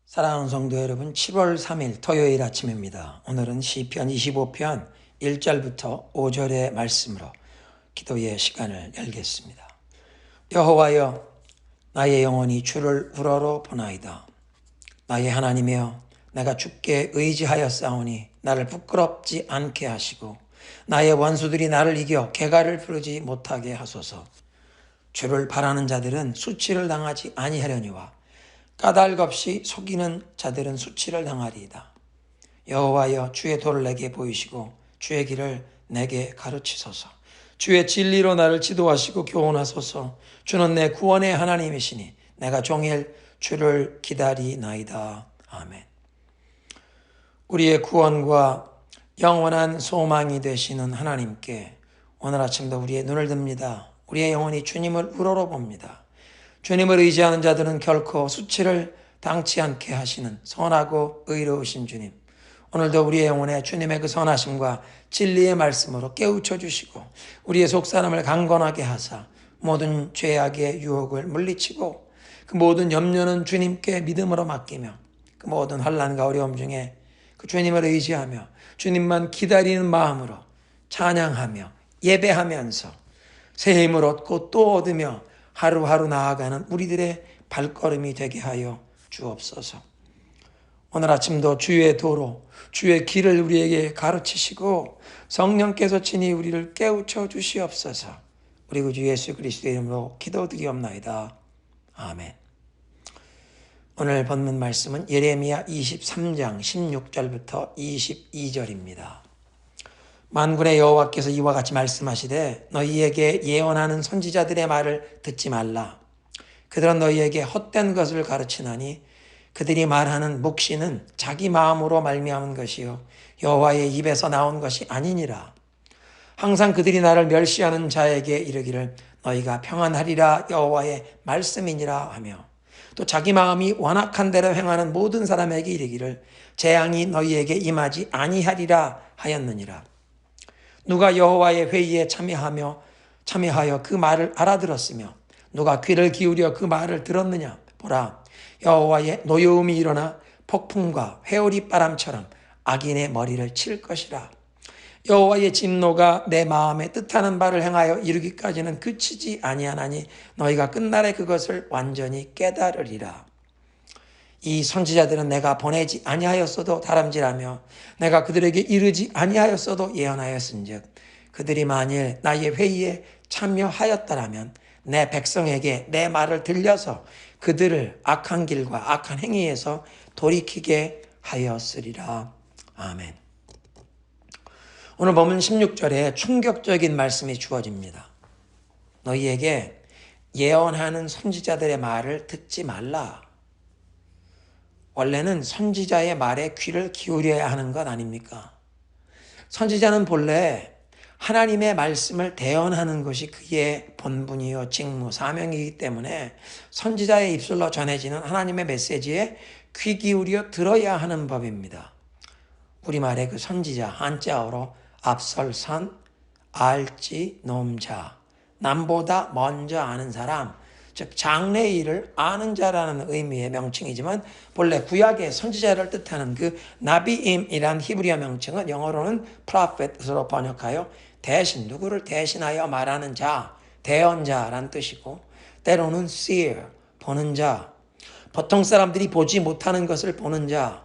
사랑하는 성도 여러분, 7월 3일 토요일 아침입니다. 오늘은 시편 25편 1절부터 5절의 말씀으로 기도의 시간을 열겠습니다. 여호와여, 나의 영혼이 주를 우러러 보나이다. 나의 하나님이여, 내가 주께 의지하였사오니 나를 부끄럽지 않게 하시고 나의 원수들이 나를 이겨 개가를 부르지 못하게 하소서. 주를 바라는 자들은 수치를 당하지 아니하려니와 까닭없이 속이는 자들은 수치를 당하리이다. 여호와여, 주의 도를 내게 보이시고 주의 길을 내게 가르치소서. 주의 진리로 나를 지도하시고 교훈하소서. 주는 내 구원의 하나님이시니 내가 종일 주를 기다리나이다. 아멘. 우리의 구원과 영원한 소망이 되시는 하나님께 오늘 아침도 우리의 눈을 듭니다. 우리의 영혼이 주님을 우러러봅니다. 주님을 의지하는 자들은 결코 수치를 당치 않게 하시는 선하고 의로우신 주님, 오늘도 우리의 영혼에 주님의 그 선하심과 진리의 말씀으로 깨우쳐 주시고 우리의 속사람을 강건하게 하사 모든 죄악의 유혹을 물리치고 그 모든 염려는 주님께 믿음으로 맡기며 그 모든 환난과 어려움 중에 그 주님을 의지하며 주님만 기다리는 마음으로 찬양하며 예배하면서 새 힘을 얻고 또 얻으며 하루하루 나아가는 우리들의 발걸음이 되게 하여 주옵소서. 오늘 아침도 주의 도로, 주의 길을 우리에게 가르치시고 성령께서 친히 우리를 깨우쳐 주시옵소서. 우리 구주 예수 그리스도의 이름으로 기도드리옵나이다. 아멘. 오늘 본문 말씀은 예레미야 23장 16절부터 22절입니다. 만군의 여호와께서 이와 같이 말씀하시되 너희에게 예언하는 선지자들의 말을 듣지 말라. 그들은 너희에게 헛된 것을 가르치나니 그들이 말하는 묵시는 자기 마음으로 말미암은 것이요 여호와의 입에서 나온 것이 아니니라. 항상 그들이 나를 멸시하는 자에게 이르기를 너희가 평안하리라 여호와의 말씀이니라 하며 또 자기 마음이 완악한 대로 행하는 모든 사람에게 이르기를 재앙이 너희에게 임하지 아니하리라 하였느니라. 누가 여호와의 회의에 참여하여 그 말을 알아들었으며 누가 귀를 기울여 그 말을 들었느냐. 보라, 여호와의 노여움이 일어나 폭풍과 회오리 바람처럼 악인의 머리를 칠 것이라. 여호와의 진노가 내 마음에 뜻하는 바를 행하여 이루기까지는 그치지 아니하나니 너희가 끝날에 그것을 완전히 깨달으리라. 이 선지자들은 내가 보내지 아니하였어도 다람질하며 내가 그들에게 이르지 아니하였어도 예언하였은즉 그들이 만일 나의 회의에 참여하였다라면 내 백성에게 내 말을 들려서 그들을 악한 길과 악한 행위에서 돌이키게 하였으리라. 아멘. 오늘 보면 16절에 충격적인 말씀이 주어집니다. 너희에게 예언하는 선지자들의 말을 듣지 말라. 원래는 선지자의 말에 귀를 기울여야 하는 것 아닙니까? 선지자는 본래 하나님의 말씀을 대언하는 것이 그의 본분이요 직무, 사명이기 때문에 선지자의 입술로 전해지는 하나님의 메시지에 귀 기울여 들어야 하는 법입니다. 우리말의 그 선지자, 한자어로 앞설선, 알지, 놈자, 남보다 먼저 아는 사람, 즉 장래의 일을 아는 자라는 의미의 명칭이지만 본래 구약의 선지자를 뜻하는 그 나비임이란 히브리어 명칭은 영어로는 prophet으로 번역하여 대신, 누구를 대신하여 말하는 자, 대언자란 뜻이고 때로는 seer, 보는 자, 보통 사람들이 보지 못하는 것을 보는 자,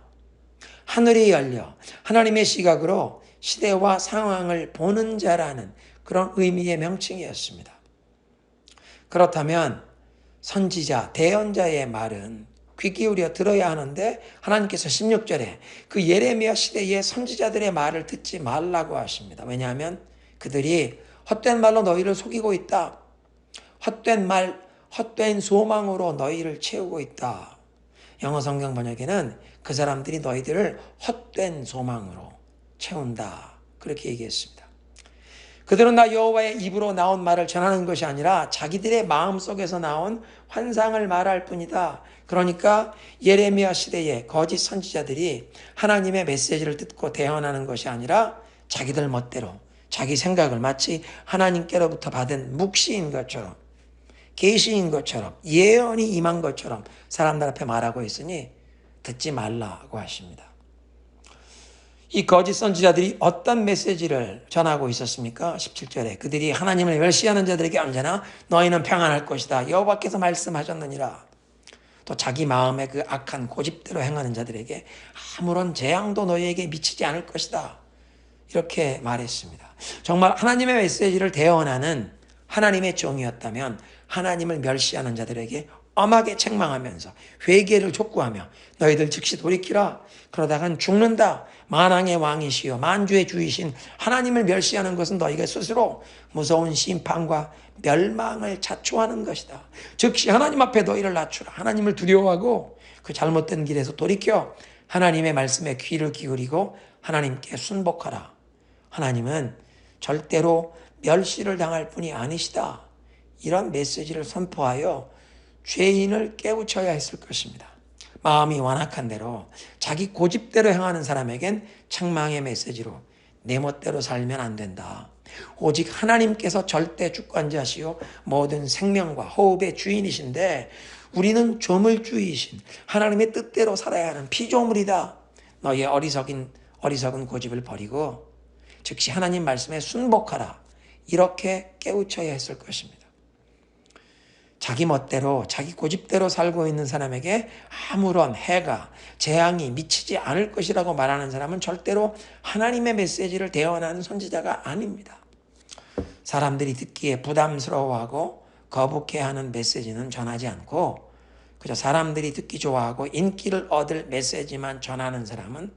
하늘이 열려 하나님의 시각으로 시대와 상황을 보는 자라는 그런 의미의 명칭이었습니다. 그렇다면 선지자, 대언자의 말은 귀 기울여 들어야 하는데 하나님께서 16절에 그 예레미야 시대의 선지자들의 말을 듣지 말라고 하십니다. 왜냐하면 그들이 헛된 말로 너희를 속이고 있다. 헛된 말, 헛된 소망으로 너희를 채우고 있다. 영어 성경 번역에는 그 사람들이 너희들을 헛된 소망으로 채운다. 그렇게 얘기했습니다. 그들은 나 여호와의 입으로 나온 말을 전하는 것이 아니라 자기들의 마음속에서 나온 환상을 말할 뿐이다. 그러니까 예레미야 시대의 거짓 선지자들이 하나님의 메시지를 듣고 대언하는 것이 아니라 자기들 멋대로 자기 생각을 마치 하나님께로부터 받은 묵시인 것처럼 계시인 것처럼 예언이 임한 것처럼 사람들 앞에 말하고 있으니 듣지 말라고 하십니다. 이 거짓 선지자들이 어떤 메시지를 전하고 있었습니까? 17절에 그들이 하나님을 멸시하는 자들에게 언제나 너희는 평안할 것이다. 여호와께서 말씀하셨느니라. 또 자기 마음의 그 악한 고집대로 행하는 자들에게 아무런 재앙도 너희에게 미치지 않을 것이다. 이렇게 말했습니다. 정말 하나님의 메시지를 대언하는 하나님의 종이었다면 하나님을 멸시하는 자들에게 엄하게 책망하면서 회개를 촉구하며 너희들 즉시 돌이키라. 그러다간 죽는다. 만왕의 왕이시여 만주의 주이신 하나님을 멸시하는 것은 너희가 스스로 무서운 심판과 멸망을 자초하는 것이다. 즉시 하나님 앞에 너희를 낮추라. 하나님을 두려워하고 그 잘못된 길에서 돌이켜 하나님의 말씀에 귀를 기울이고 하나님께 순복하라. 하나님은 절대로 멸시를 당할 뿐이 아니시다. 이런 메시지를 선포하여 죄인을 깨우쳐야 했을 것입니다. 마음이 완악한 대로 자기 고집대로 행하는 사람에겐 책망의 메시지로 내 멋대로 살면 안 된다. 오직 하나님께서 절대 주권자시요 모든 생명과 호흡의 주인이신데 우리는 조물주의이신 하나님의 뜻대로 살아야 하는 피조물이다. 너의 어리석은 고집을 버리고 즉시 하나님 말씀에 순복하라. 이렇게 깨우쳐야 했을 것입니다. 자기 멋대로 자기 고집대로 살고 있는 사람에게 아무런 해가 재앙이 미치지 않을 것이라고 말하는 사람은 절대로 하나님의 메시지를 대언하는 선지자가 아닙니다. 사람들이 듣기에 부담스러워하고 거북해하는 메시지는 전하지 않고 그저 사람들이 듣기 좋아하고 인기를 얻을 메시지만 전하는 사람은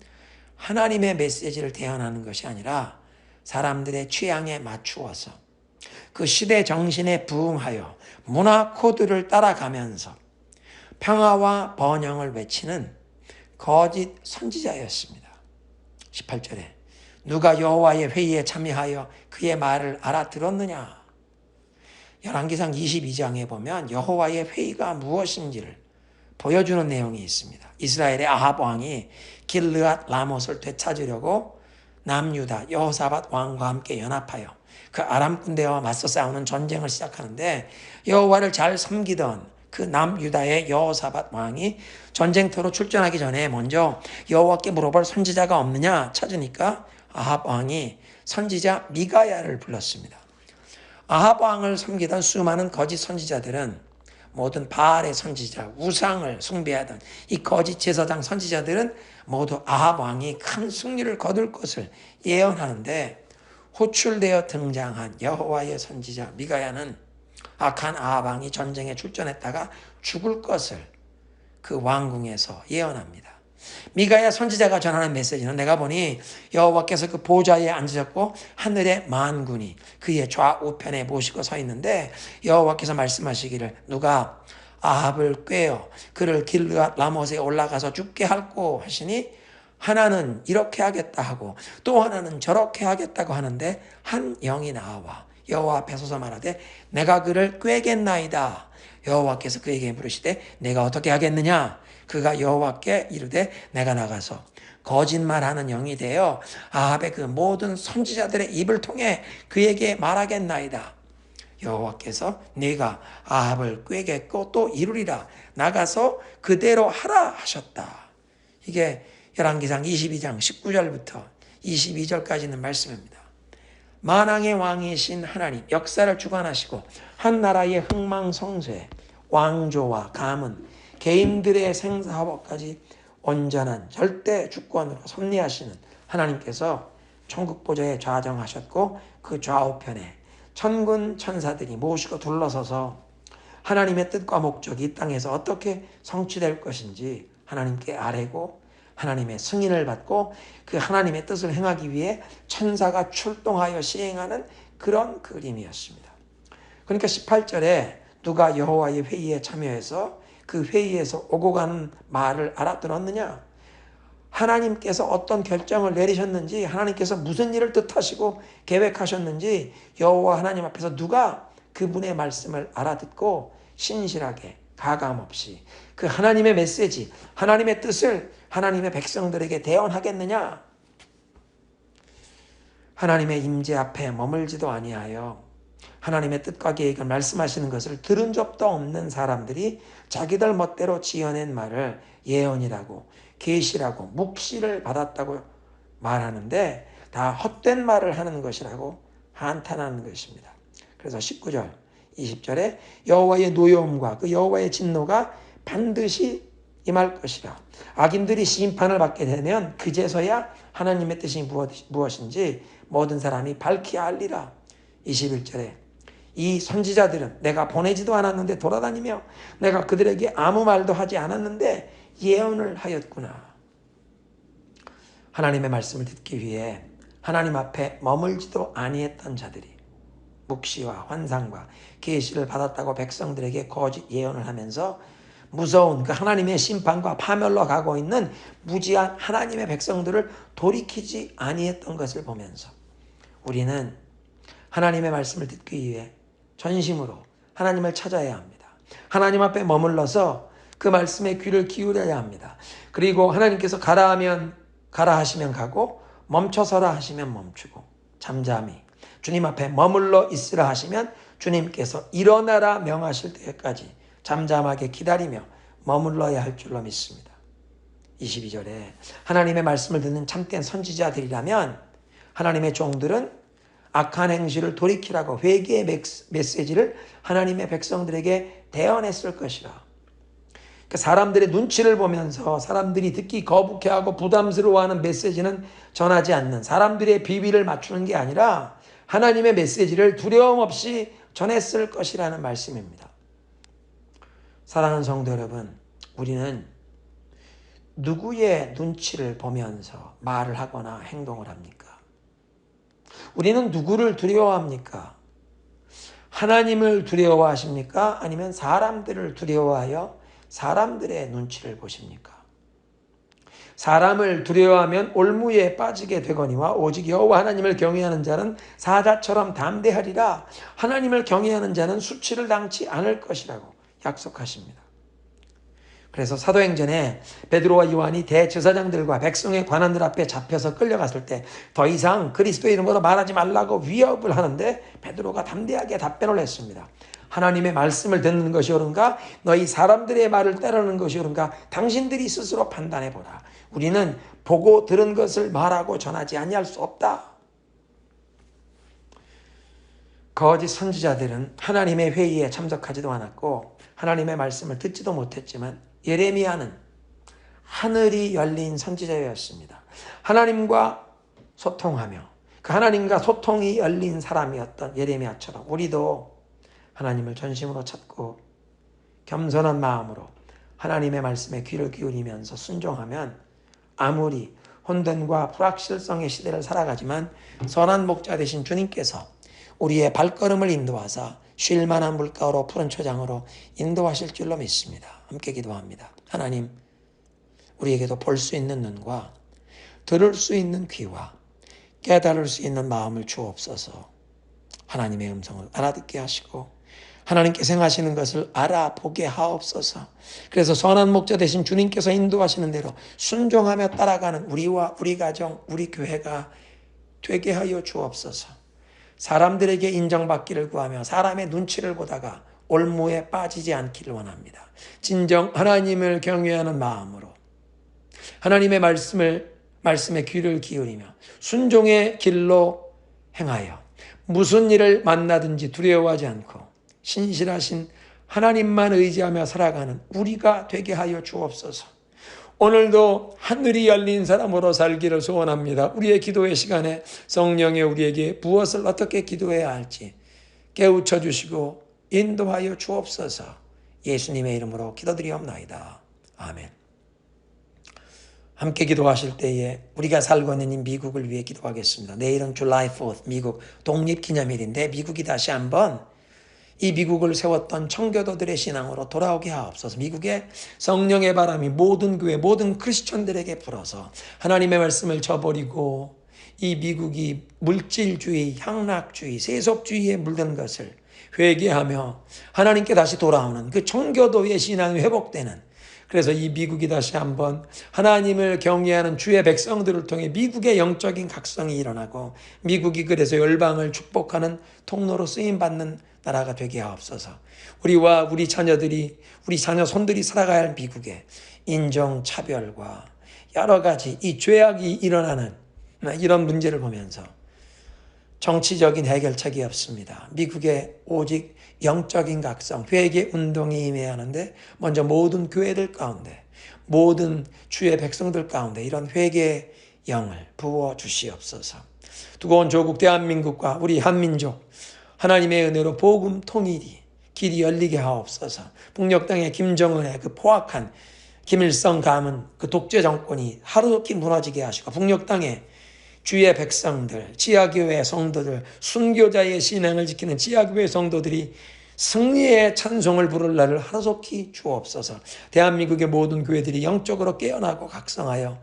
하나님의 메시지를 대언하는 것이 아니라 사람들의 취향에 맞추어서 그 시대 정신에 부응하여 문화 코드를 따라가면서 평화와 번영을 외치는 거짓 선지자였습니다. 18절에 누가 여호와의 회의에 참여하여 그의 말을 알아들었느냐. 열왕기상 22장에 보면 여호와의 회의가 무엇인지를 보여주는 내용이 있습니다. 이스라엘의 아합 왕이 길르앗 라못을 되찾으려고 남유다 여호사밧 왕과 함께 연합하여 그 아람 군대와 맞서 싸우는 전쟁을 시작하는데 여호와를 잘 섬기던 그 남유다의 여호사밧 왕이 전쟁터로 출전하기 전에 먼저 여호와께 물어볼 선지자가 없느냐 찾으니까 아합 왕이 선지자 미가야를 불렀습니다. 아합 왕을 섬기던 수많은 거짓 선지자들은 모든 바알의 선지자, 우상을 숭배하던 이 거짓 제사장 선지자들은 모두 아합 왕이 큰 승리를 거둘 것을 예언하는데 호출되어 등장한 여호와의 선지자 미가야는 악한 아합 왕이 전쟁에 출전했다가 죽을 것을 그 왕궁에서 예언합니다. 미가야 선지자가 전하는 메시지는 내가 보니 여호와께서 그 보좌에 앉으셨고 하늘의 만군이 그의 좌우편에 모시고 서 있는데 여호와께서 말씀하시기를 누가 아합을 꾀어 그를 길르앗 라못에 올라가서 죽게 할꼬 하시니 하나는 이렇게 하겠다 하고 또 하나는 저렇게 하겠다고 하는데 한 영이 나와 여호와 앞에 서서 말하되 내가 그를 꾀겠나이다. 여호와께서 그에게 물으시되 내가 어떻게 하겠느냐. 그가 여호와께 이르되 내가 나가서 거짓말하는 영이 되어 아합의 그 모든 선지자들의 입을 통해 그에게 말하겠나이다. 여호와께서 네가 아합을 꾀겠고 또 이루리라. 나가서 그대로 하라 하셨다. 이게 열왕기상 22장 19절부터 22절까지는 말씀입니다. 만왕의 왕이신 하나님, 역사를 주관하시고 한 나라의 흥망성쇠, 왕조와 가문, 개인들의 생사화복까지 온전한 절대 주권으로 섭리하시는 하나님께서 천국 보좌에 좌정하셨고 그 좌우편에 천군 천사들이 모시고 둘러서서 하나님의 뜻과 목적이 이 땅에서 어떻게 성취될 것인지 하나님께 아뢰고 하나님의 승인을 받고 그 하나님의 뜻을 행하기 위해 천사가 출동하여 시행하는 그런 그림이었습니다. 그러니까 18절에 누가 여호와의 회의에 참여해서 그 회의에서 오고 가는 말을 알아들었느냐? 하나님께서 어떤 결정을 내리셨는지 하나님께서 무슨 일을 뜻하시고 계획하셨는지 여호와 하나님 앞에서 누가 그분의 말씀을 알아듣고 신실하게 가감없이 그 하나님의 메시지, 하나님의 뜻을 하나님의 백성들에게 대언하겠느냐? 하나님의 임재 앞에 머물지도 아니하여 하나님의 뜻과 계획을 말씀하시는 것을 들은 적도 없는 사람들이 자기들 멋대로 지어낸 말을 예언이라고 계시라고 묵시를 받았다고 말하는데 다 헛된 말을 하는 것이라고 한탄하는 것입니다. 그래서 19절, 20절에 여호와의 노여움과 그 여호와의 진노가 반드시 임할 것이라. 악인들이 심판을 받게 되면 그제서야 하나님의 뜻이 무엇인지 모든 사람이 밝히 알리라. 21절에 이 선지자들은 내가 보내지도 않았는데 돌아다니며 내가 그들에게 아무 말도 하지 않았는데 예언을 하였구나. 하나님의 말씀을 듣기 위해 하나님 앞에 머물지도 아니했던 자들이 묵시와 환상과 계시를 받았다고 백성들에게 거짓 예언을 하면서 무서운 그 하나님의 심판과 파멸로 가고 있는 무지한 하나님의 백성들을 돌이키지 아니했던 것을 보면서 우리는 하나님의 말씀을 듣기 위해 전심으로 하나님을 찾아야 합니다. 하나님 앞에 머물러서 그 말씀에 귀를 기울여야 합니다. 그리고 하나님께서 가라 하면 가라 하시면 가고 멈춰서라 하시면 멈추고 잠잠히 주님 앞에 머물러 있으라 하시면 주님께서 일어나라 명하실 때까지 잠잠하게 기다리며 머물러야 할 줄로 믿습니다. 22절에 하나님의 말씀을 듣는 참된 선지자들이라면 하나님의 종들은 악한 행실을 돌이키라고 회개의 메시지를 하나님의 백성들에게 대언했을 것이라. 사람들의 눈치를 보면서 사람들이 듣기 거북해하고 부담스러워하는 메시지는 전하지 않는, 사람들의 비위를 맞추는 게 아니라 하나님의 메시지를 두려움 없이 전했을 것이라는 말씀입니다. 사랑하는 성도 여러분, 우리는 누구의 눈치를 보면서 말을 하거나 행동을 합니까? 우리는 누구를 두려워합니까? 하나님을 두려워하십니까? 아니면 사람들을 두려워하여 사람들의 눈치를 보십니까? 사람을 두려워하면 올무에 빠지게 되거니와 오직 여호와 하나님을 경외하는 자는 사자처럼 담대하리라. 하나님을 경외하는 자는 수치를 당치 않을 것이라고 약속하십니다. 그래서 사도행전에 베드로와 요한이 대제사장들과 백성의 관원들 앞에 잡혀서 끌려갔을 때 더 이상 그리스도의 이름으로 말하지 말라고 위협을 하는데 베드로가 담대하게 답변을 했습니다. 하나님의 말씀을 듣는 것이 옳은가? 너희 사람들의 말을 따르는 것이 옳은가? 당신들이 스스로 판단해보라. 우리는 보고 들은 것을 말하고 전하지 아니할 수 없다. 거짓 선지자들은 하나님의 회의에 참석하지도 않았고 하나님의 말씀을 듣지도 못했지만 예레미야는 하늘이 열린 선지자였습니다. 하나님과 소통하며 그 하나님과 소통이 열린 사람이었던 예레미야처럼 우리도 하나님을 전심으로 찾고 겸손한 마음으로 하나님의 말씀에 귀를 기울이면서 순종하면 아무리 혼돈과 불확실성의 시대를 살아가지만 선한 목자 되신 주님께서 우리의 발걸음을 인도하사 쉴만한 물가로 푸른 초장으로 인도하실 줄로 믿습니다. 함께 기도합니다. 하나님, 우리에게도 볼 수 있는 눈과 들을 수 있는 귀와 깨달을 수 있는 마음을 주옵소서. 하나님의 음성을 알아듣게 하시고 하나님께서 행하시는 것을 알아보게 하옵소서. 그래서 선한 목자 되신 주님께서 인도하시는 대로 순종하며 따라가는 우리와 우리 가정, 우리 교회가 되게 하여 주옵소서. 사람들에게 인정받기를 구하며 사람의 눈치를 보다가 올무에 빠지지 않기를 원합니다. 진정 하나님을 경외하는 마음으로 하나님의 말씀에 귀를 기울이며 순종의 길로 행하여 무슨 일을 만나든지 두려워하지 않고 신실하신 하나님만 의지하며 살아가는 우리가 되게 하여 주옵소서. 오늘도 하늘이 열린 사람으로 살기를 소원합니다. 우리의 기도의 시간에 성령의 우리에게 무엇을 어떻게 기도해야 할지 깨우쳐 주시고 인도하여 주옵소서. 예수님의 이름으로 기도드리옵나이다. 아멘. 함께 기도하실 때에 우리가 살고 있는 이 미국을 위해 기도하겠습니다. 내일은 July 4th 미국 독립기념일인데 미국이 다시 한번 이 미국을 세웠던 청교도들의 신앙으로 돌아오게 하옵소서. 미국의 성령의 바람이 모든 교회, 모든 크리스천들에게 불어서 하나님의 말씀을 저버리고 이 미국이 물질주의, 향락주의, 세속주의에 물든 것을 회개하며 하나님께 다시 돌아오는 그 청교도의 신앙이 회복되는, 그래서 이 미국이 다시 한번 하나님을 경외하는 주의 백성들을 통해 미국의 영적인 각성이 일어나고 미국이 그래서 열방을 축복하는 통로로 쓰임받는 나라가 되게 하옵소서. 우리와 우리 자녀들이, 우리 자녀 손들이 살아가야 할 미국에 인종차별과 여러 가지 이 죄악이 일어나는 이런 문제를 보면서 정치적인 해결책이 없습니다. 미국에 오직 영적인 각성, 회개 운동이 임해야 하는데 먼저 모든 교회들 가운데, 모든 주의 백성들 가운데 이런 회개의 영을 부어 주시옵소서. 두고 온 조국 대한민국과 우리 한민족 하나님의 은혜로 복음 통일이 길이 열리게 하옵소서. 북녘 땅의 김정은의 그 포악한 김일성 가문 그 독재 정권이 하루속히 무너지게 하시고 북녘 땅에 주의 백성들, 지하교회 성도들, 순교자의 신앙을 지키는 지하교회 성도들이 승리의 찬송을 부를 날을 하루속히 주옵소서. 대한민국의 모든 교회들이 영적으로 깨어나고 각성하여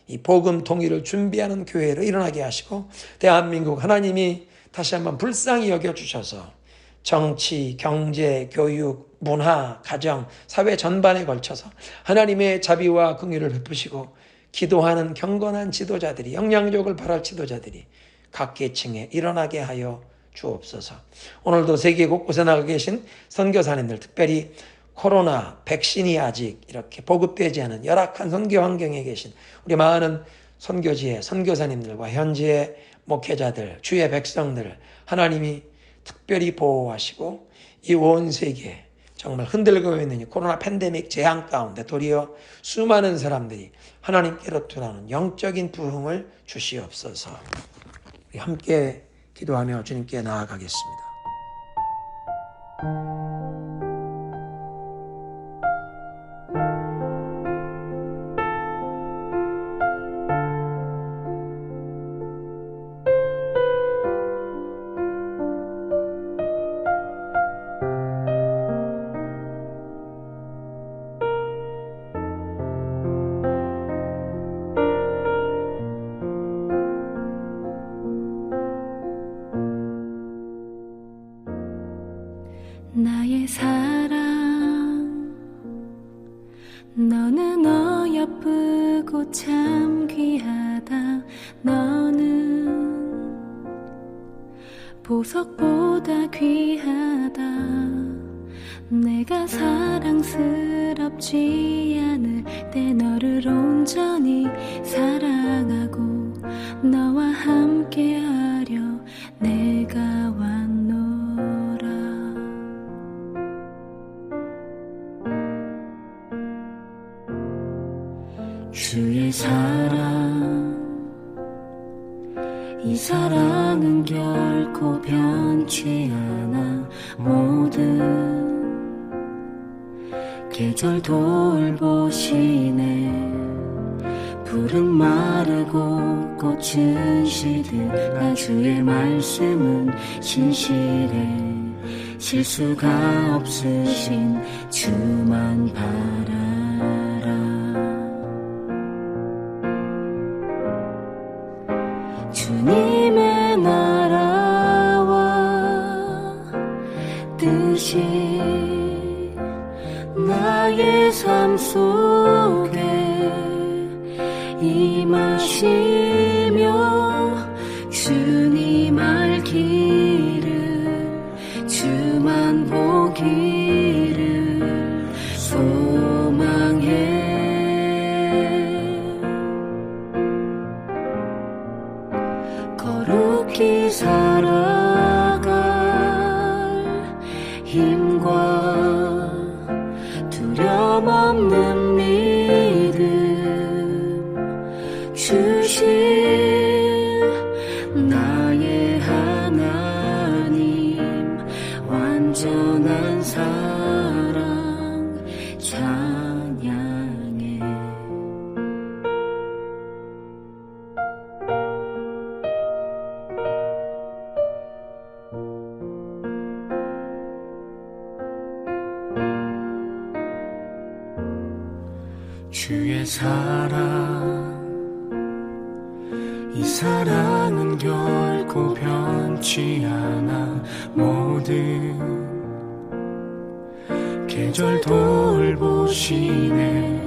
이 복음 통일을 준비하는 교회로 일어나게 하시고 대한민국 하나님이 다시 한번 불쌍히 여겨주셔서 정치, 경제, 교육, 문화, 가정, 사회 전반에 걸쳐서 하나님의 자비와 긍휼을 베푸시고 기도하는 경건한 지도자들이, 영향력을 발할 지도자들이 각 계층에 일어나게 하여 주옵소서. 오늘도 세계 곳곳에 나가 계신 선교사님들, 특별히 코로나 백신이 아직 이렇게 보급되지 않은 열악한 선교 환경에 계신 우리 많은 선교지의 선교사님들과 현지의 목회자들, 주의 백성들을 하나님이 특별히 보호하시고 이 온 세계 정말 흔들고 있는 이 코로나 팬데믹 재앙 가운데 도리어 수많은 사람들이 하나님께로 돌아오는 영적인 부흥을 주시옵소서. 우리 함께 기도하며 주님께 나아가겠습니다. 나의 사랑 너는 어여쁘고 참 귀하다. 너는 보석보다 귀하다. 내가 사랑스럽지 않을 때 너를 온전히 사랑하고 너와 함께하려 내가 왔노라. 주의 사랑, 이 사랑은 결코 변치 않아. 모든 계절 돌보시네. 푸른 마르고 꽃은 시들까 주의 말씀은 신실해. 실수가 없으신 주만 바라라. 주님의 나라와 뜻이 나의 삶 속에 임하시며 주님 알기를 주만 보기를 소망해. 거룩히 살아갈 힘과 두려움 없는 믿음 주신 나의 하나님, 완전한 사랑 찬양해. 주의 사랑, 이 사랑은 결코 변치 않아. 모든 계절 돌보시네.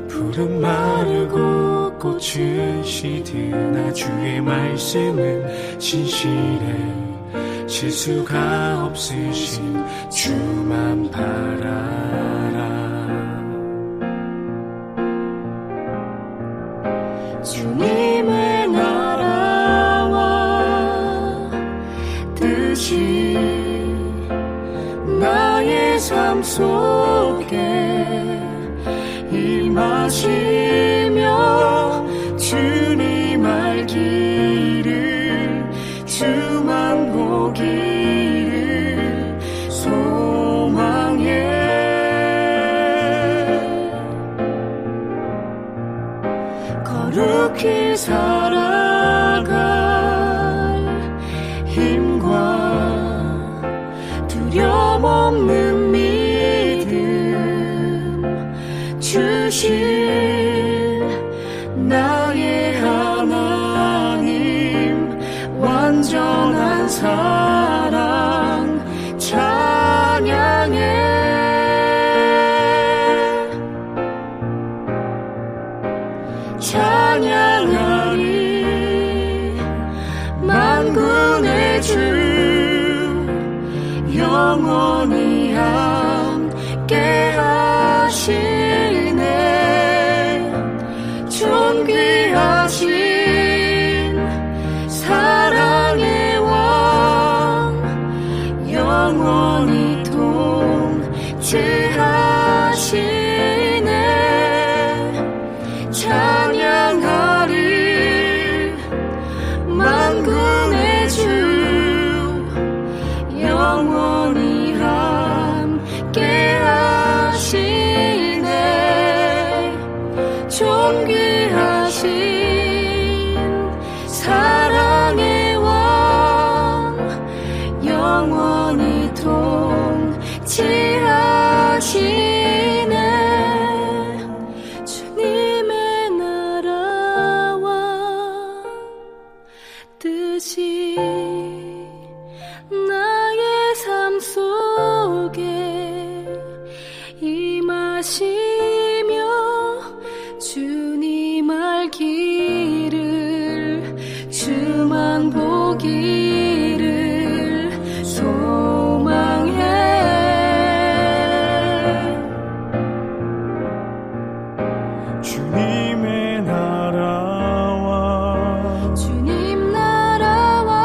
푸른 마르고 꽃은 시드나 주의 말씀은 신실해. 실수가 없으신 주만 바라라. 주님의 나라와 뜻이 나의 삶 속에 임하시며 주님 알기를 주만 보기를 소망해 거룩히 살아갈 힘과 두려움 없는 믿음 주실 나의 하나님 완전한 사랑 찬양해 찬양하리 만군의 주 영원히 함께 하시네 존귀하신 사랑의 왕 영원히 통치하시네 찬양하리 만군의 주 영원히 함께 하시네 존귀하신 사랑의 왕 영원히 통치하시네 주님의 나라와 뜻이 나의 삶 속에 임하시며 주님 알기를 주만 보기를 소망해 주님의 나라와 주님 나라와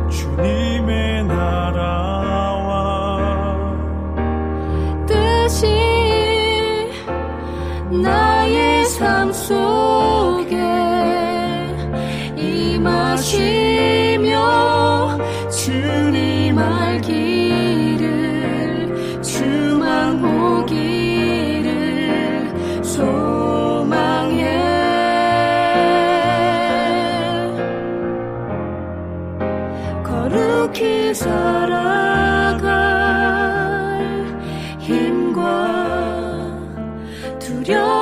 주님의 나라와 뜻이 나의 삶 속에 임하시며 주님 알기를 주만 보기를 소망해 거룩히 살아갈 힘과 두려움